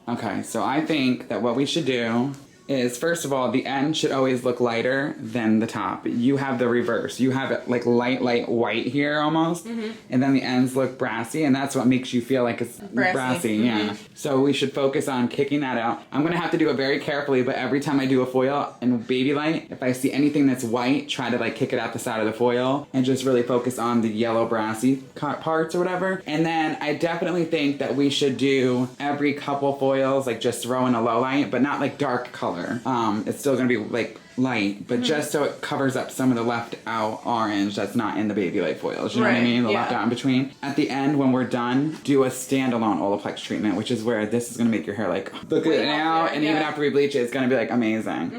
Okay, so I think that what we should do is, first of all, the end should always look lighter than the top. You have the reverse. You have it like light white here almost, and then the ends look brassy, and that's what makes you feel like it's brassy. Yeah. So we should focus on kicking that out. I'm gonna have to do it very carefully, but every time I do a foil in baby light, if I see anything that's white, try to like kick it out the side of the foil and just really focus on the yellow brassy parts or whatever. And then I definitely think that we should do every couple foils, like just throw in a low light, but not like dark color. It's still gonna be like light, but just so it covers up some of the left out orange that's not in the baby light foils. You know what I mean? The left out in between. At the end, when we're done, do a standalone Olaplex treatment, which is where this is gonna make your hair like look good now, and even after we bleach it, it's gonna be like amazing.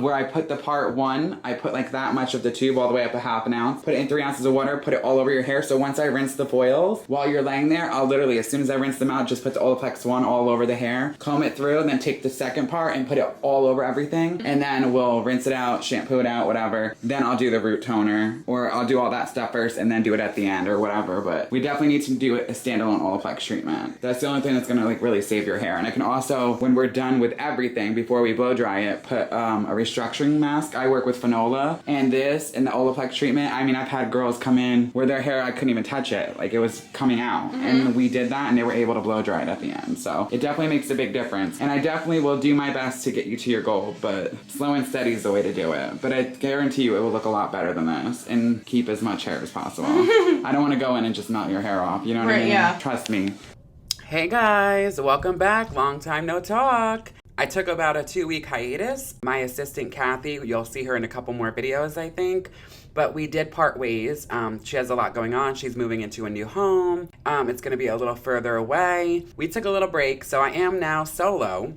Where I put the part 1, I put like that much of the tube all the way up a half an ounce, put it in 3 ounces of water, put it all over your hair. So once I rinse the foils, while you're laying there, I'll literally, as soon as I rinse them out, just put the Olaplex 1 all over the hair, comb it through, and then take the second part and put it all over everything, and then we'll rinse it out, shampoo it out, whatever. Then I'll do the root toner, or I'll do all that stuff first and then do it at the end or whatever. But we definitely need to do a standalone Olaplex treatment. That's the only thing that's gonna like really save your hair. And I can also, when we're done with everything, before we blow dry it, put a restructuring mask. I work with Fanola, and this and the Olaplex treatment, I mean, I've had girls come in where their hair, I couldn't even touch it. Like it was coming out. And we did that and they were able to blow dry it at the end. So it definitely makes a big difference. And I definitely will do my best to get you to your goal, but slow and steady is the way to do it. But I guarantee you it will look a lot better than this and keep as much hair as possible. I don't want to go in and just melt your hair off. You know what I mean? Yeah. Trust me. Hey guys, welcome back. Long time no talk. I took about a 2-week hiatus. My assistant Kathy, you'll see her in a couple more videos, I think. But we did part ways. She has a lot going on. She's moving into a new home. It's going to be a little further away. We took a little break, so I am now solo.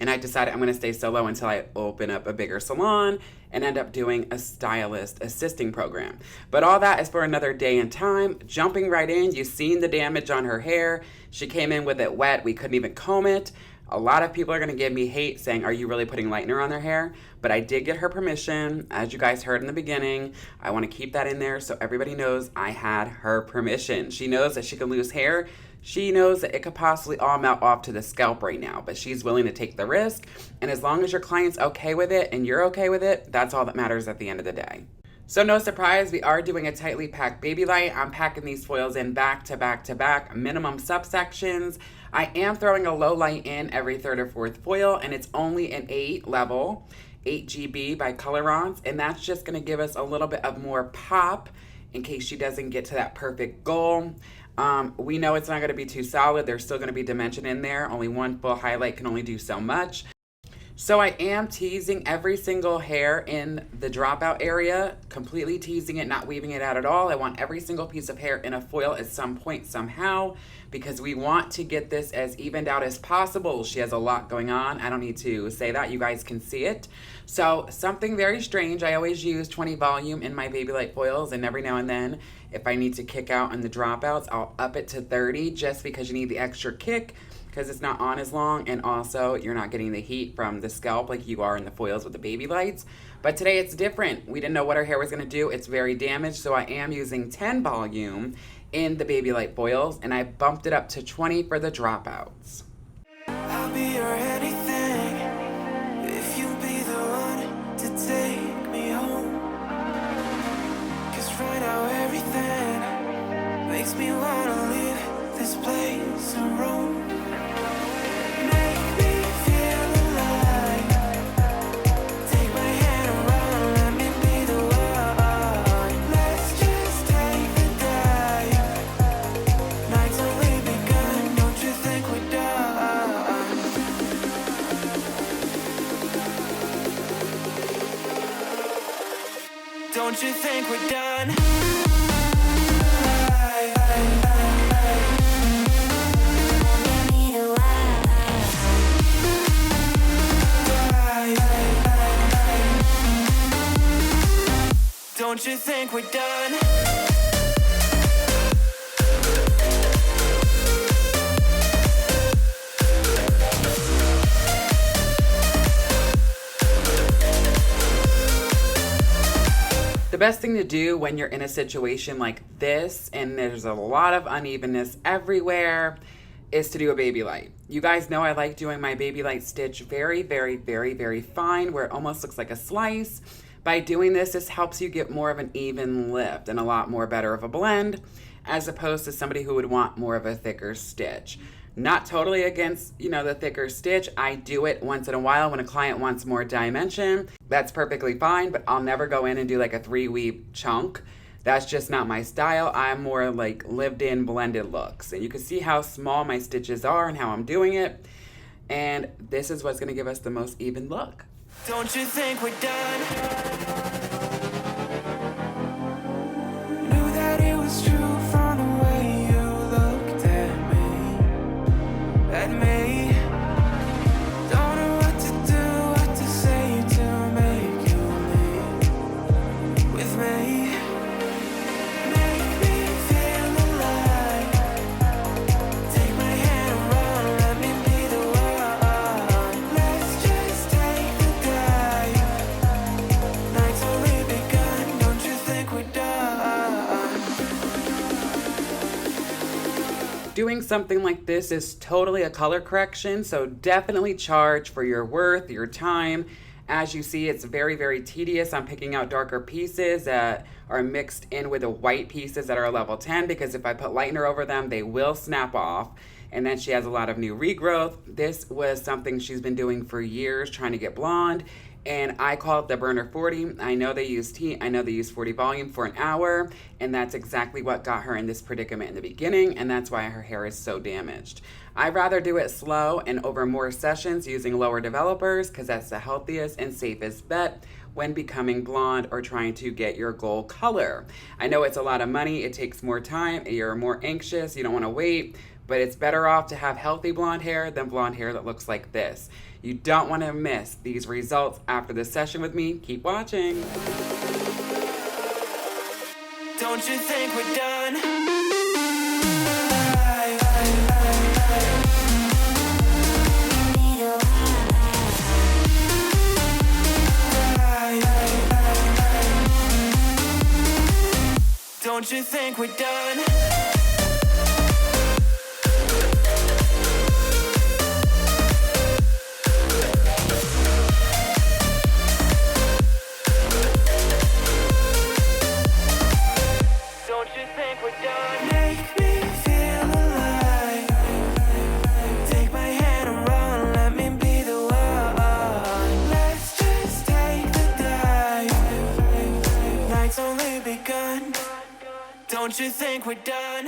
And I decided I'm going to stay solo until I open up a bigger salon and end up doing a stylist assisting program. But all that is for another day and time. Jumping right in, you've seen the damage on her hair. She came in with it wet. We couldn't even comb it. A lot of people are going to give me hate saying, are you really putting lightener on their hair? But I did get her permission. As you guys heard in the beginning, I want to keep that in there so everybody knows I had her permission. She knows that she can lose hair. She knows that it could possibly all melt off to the scalp right now, but she's willing to take the risk. And as long as your client's okay with it and you're okay with it, that's all that matters at the end of the day. So no surprise, we are doing a tightly packed baby light. I'm packing these foils in back to back to back, minimum subsections. I am throwing a low light in every 3rd or 4th foil, and it's only an 8 level, 8 GB by Colorants, and that's just gonna give us a little bit of more pop in case she doesn't get to that perfect goal. We know it's not gonna be too solid. There's still gonna be dimension in there. Only one full highlight can only do so much. So I am teasing every single hair in the dropout area, completely teasing it, not weaving it out at all. I want every single piece of hair in a foil at some point somehow, because we want to get this as evened out as possible. She has a lot going on. I don't need to say that. You guys can see it. So something very strange. I always use 20 volume in my baby light foils, and every now and then, if I need to kick out on the dropouts, I'll up it to 30 just because you need the extra kick, because it's not on as long, and also you're not getting the heat from the scalp like you are in the foils with the baby lights. But today it's different. We didn't know what our hair was gonna do. It's very damaged, so I am using 10 volume in the baby light foils, and I bumped it up to 20 for the dropouts. I'll be your anything if you be the one to take me home. 'Cause right now everything makes me wanna leave this place and roam. Don't you think we're done? Don't you think we're done? The best thing to do when you're in a situation like this and there's a lot of unevenness everywhere is to do a baby light. You guys know I like doing my baby light stitch very, very, very, very fine, where it almost looks like a slice. By doing this, this helps you get more of an even lift and a lot more better of a blend, as opposed to somebody who would want more of a thicker stitch. Not totally against, the thicker stitch. I do it once in a while when a client wants more dimension. That's perfectly fine, but I'll never go in and do like a 3-weave chunk. That's just not my style. I'm more like lived in blended looks. And you can see how small my stitches are and how I'm doing it. And this is what's gonna give us the most even look. Don't you think we're done? Knew that it was true from the way you looked at me. At me. Don't know what to do, what to say to make you leave with me. Doing something like this is totally a color correction, so definitely charge for your worth, your time. As you see, it's very, very tedious. I'm picking out darker pieces that are mixed in with the white pieces that are a level 10, because if I put lightener over them, they will snap off. And then she has a lot of new regrowth. This was something she's been doing for years, trying to get blonde. And I call it the burner 40. I know they use 40 volume for an hour, and that's exactly what got her in this predicament in the beginning, and that's why her hair is so damaged. I'd rather do it slow and over more sessions using lower developers, because that's the healthiest and safest bet when becoming blonde or trying to get your goal color. I know it's a lot of money, it takes more time, you're more anxious, you don't want to wait, but it's better off to have healthy blonde hair than blonde hair that looks like this. You don't want to miss these results after this session with me. Keep watching. Don't you think we're done? Don't you think we're done? Don't you think we're done?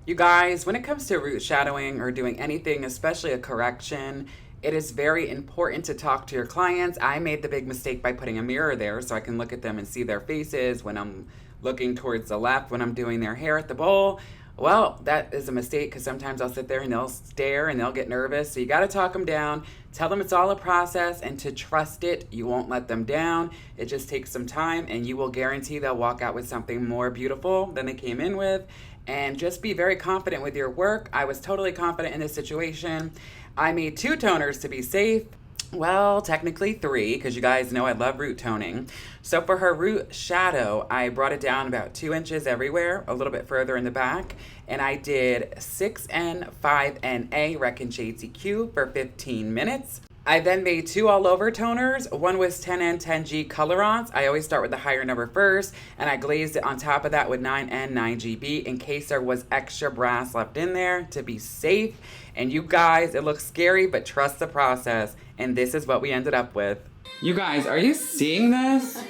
You guys, when it comes to root shadowing or doing anything, especially a correction, it is very important to talk to your clients. I made the big mistake by putting a mirror there so I can look at them and see their faces when I'm looking towards the left, when I'm doing their hair at the bowl. Well, that is a mistake, because sometimes I'll sit there and they'll stare and they'll get nervous. So you got to talk them down, tell them it's all a process, and to trust it. You won't let them down. It just takes some time, and you will guarantee they'll walk out with something more beautiful than they came in with. And just be very confident with your work. I was totally confident in this situation. I made 2 toners to be safe. Well, technically 3, because you guys know I love root toning. So for her root shadow, I brought it down about 2 inches everywhere, a little bit further in the back. And I did 6N, 5NA Reckon Shade CQ for 15 minutes. I then made 2 all over toners. One was 10N, 10G colorants. I always start with the higher number first, and I glazed it on top of that with 9N, 9GB in case there was extra brass left in there to be safe. And you guys, it looks scary, but trust the process. And this is what we ended up with. You guys, are you seeing this?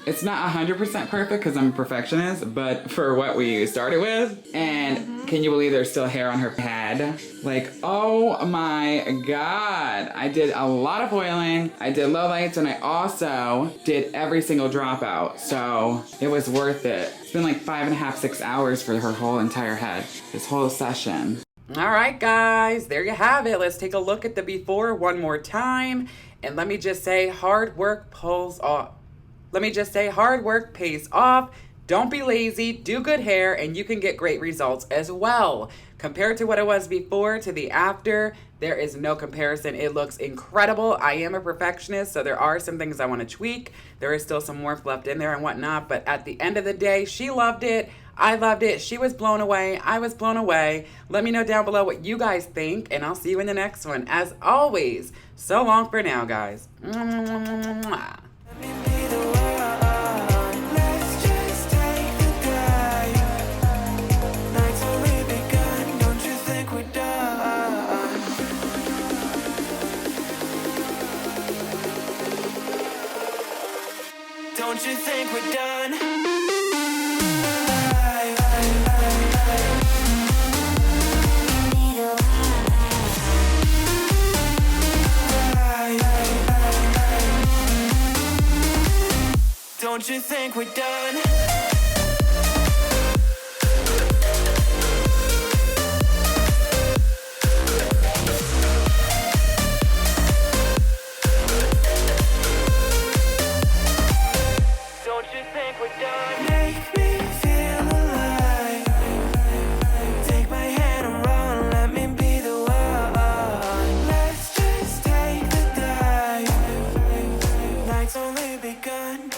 It's not 100% perfect because I'm a perfectionist, but for what we started with, and can you believe there's still hair on her head? Like, oh my God. I did a lot of oiling, I did low lights, and I also did every single dropout. So it was worth it. It's been like 5.5, 6 hours for her whole entire head, this whole session. All right, guys, there you have it. Let's take a look at the before one more time. And let me just say, hard work pays off. Don't be lazy, do good hair, and you can get great results as well. Compared to what it was before to the after, there is no comparison. It looks incredible. I am a perfectionist, so there are some things I want to tweak. There is still some warmth left in there and whatnot, but at the end of the day, she loved it. I loved it. She was blown away. I was blown away. Let me know down below what you guys think, and I'll see you in the next one. As always, so long for now, guys. Mwah. Let me be the one. Let's just take the drive. Night's only begun. Don't you think we're done? Don't you think we're done? Don't you think we're done? Don't you think we're done? Make me feel alive. Take my hand and run. Let me be the one. Let's just take the dive. Night's only begun.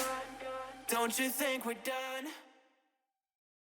Don't you think we're done?